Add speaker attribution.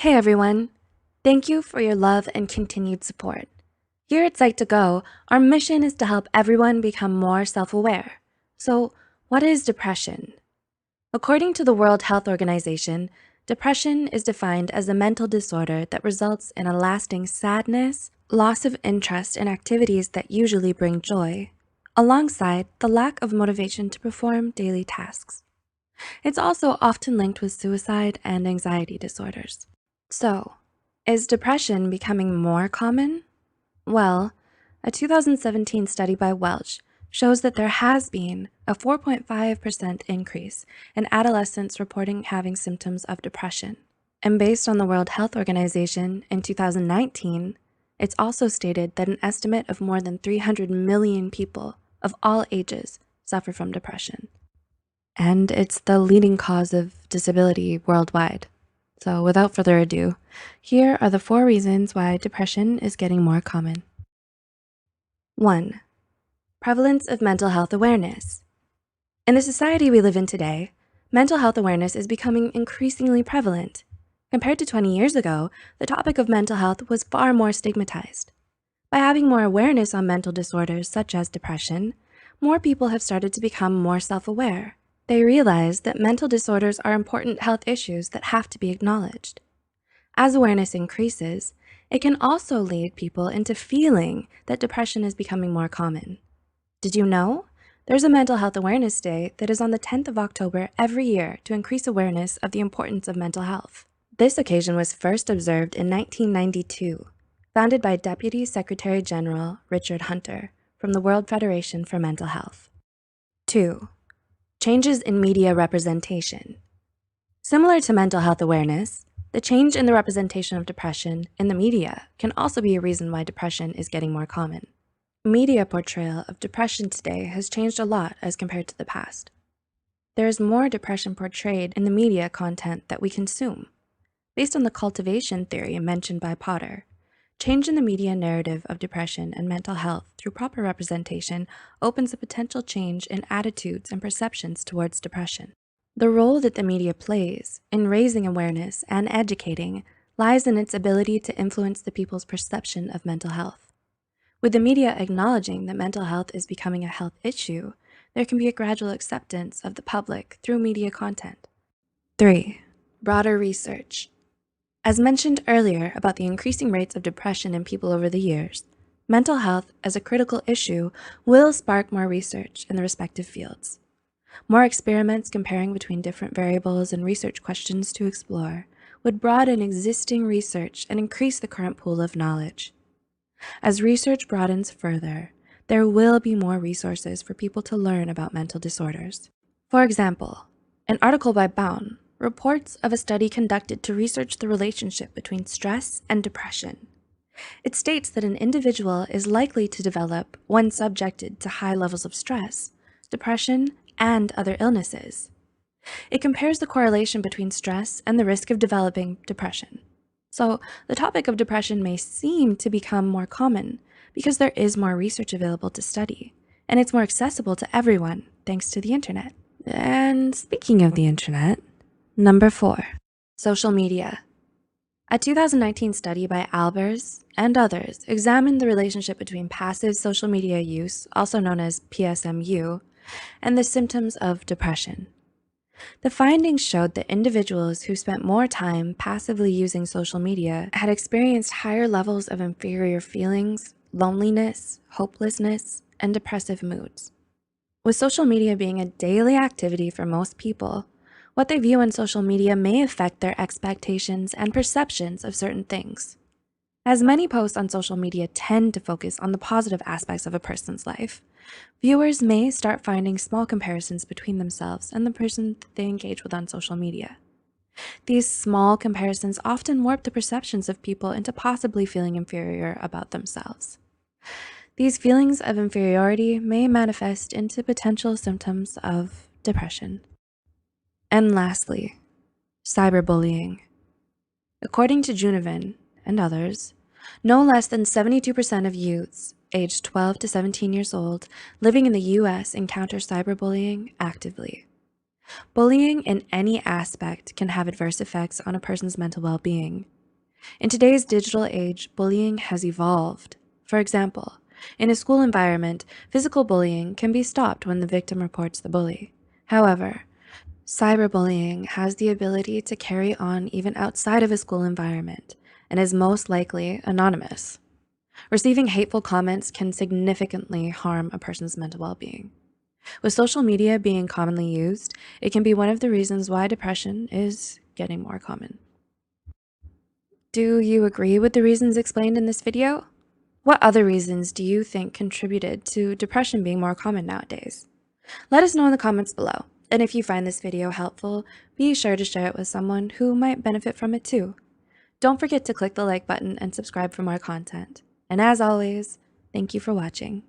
Speaker 1: Hey everyone, thank you for your love and continued support. Here at Psych2Go, our mission is to help everyone become more self-aware. So, what is depression? According to the World Health Organization, depression is defined as a mental disorder that results in a lasting sadness, loss of interest in activities that usually bring joy, alongside the lack of motivation to perform daily tasks. It's also often linked with suicide and anxiety disorders. So, is depression becoming more common? Well, a 2017 study by Welch shows that there has been a 4.5% increase in adolescents reporting having symptoms of depression. And based on the World Health Organization in 2019, it's also stated that an estimate of more than 300 million people of all ages suffer from depression. And it's the leading cause of disability worldwide. So without further ado, here are the 4 reasons why depression is getting more common. 1. Prevalence of mental health awareness. In the society we live in today, mental health awareness is becoming increasingly prevalent. Compared to 20 years ago, the topic of mental health was far more stigmatized. By having more awareness on mental disorders such as depression, more people have started to become more self-aware. They realize that mental disorders are important health issues that have to be acknowledged. As awareness increases, it can also lead people into feeling that depression is becoming more common. Did you know? There's a Mental Health Awareness Day that is on the 10th of October every year to increase awareness of the importance of mental health. This occasion was first observed in 1992, founded by Deputy Secretary General Richard Hunter from the World Federation for Mental Health. 2. Changes in media representation. Similar to mental health awareness, the change in the representation of depression in the media can also be a reason why depression is getting more common. Media portrayal of depression today has changed a lot as compared to the past. There is more depression portrayed in the media content that we consume. Based on the cultivation theory mentioned by Potter, change in the media narrative of depression and mental health through proper representation opens a potential change in attitudes and perceptions towards depression. The role that the media plays in raising awareness and educating lies in its ability to influence the people's perception of mental health. With the media acknowledging that mental health is becoming a health issue, there can be a gradual acceptance of the public through media content. 3. Broader research. As mentioned earlier about the increasing rates of depression in people over the years, mental health as a critical issue will spark more research in the respective fields. More experiments comparing between different variables and research questions to explore would broaden existing research and increase the current pool of knowledge. As research broadens further, there will be more resources for people to learn about mental disorders. For example, an article by Baum reports of a study conducted to research the relationship between stress and depression. It states that an individual is likely to develop, when subjected to high levels of stress, depression, and other illnesses. It compares the correlation between stress and the risk of developing depression. So the topic of depression may seem to become more common because there is more research available to study, and it's more accessible to everyone thanks to the internet. And speaking of the internet, number 4, social media. A 2019 study by Albers and others examined the relationship between passive social media use, also known as PSMU, and the symptoms of depression. The findings showed that individuals who spent more time passively using social media had experienced higher levels of inferior feelings, loneliness, hopelessness, and depressive moods. With social media being a daily activity for most people, what they view on social media may affect their expectations and perceptions of certain things. As many posts on social media tend to focus on the positive aspects of a person's life, viewers may start finding small comparisons between themselves and the person that they engage with on social media. These small comparisons often warp the perceptions of people into possibly feeling inferior about themselves. These feelings of inferiority may manifest into potential symptoms of depression. And lastly, cyberbullying. According to Junevin and others, no less than 72% of youths aged 12 to 17 years old living in the US encounter cyberbullying actively. Bullying in any aspect can have adverse effects on a person's mental well-being, In today's digital age, bullying has evolved. For example, in a school environment, physical bullying can be stopped when the victim reports the bully. However, cyberbullying has the ability to carry on even outside of a school environment and is most likely anonymous. Receiving hateful comments can significantly harm a person's mental well-being. With social media being commonly used, it can be one of the reasons why depression is getting more common. Do you agree with the reasons explained in this video? What other reasons do you think contributed to depression being more common nowadays? Let us know in the comments below. And if you find this video helpful, be sure to share it with someone who might benefit from it too. Don't forget to click the like button and subscribe for more content. And as always, thank you for watching.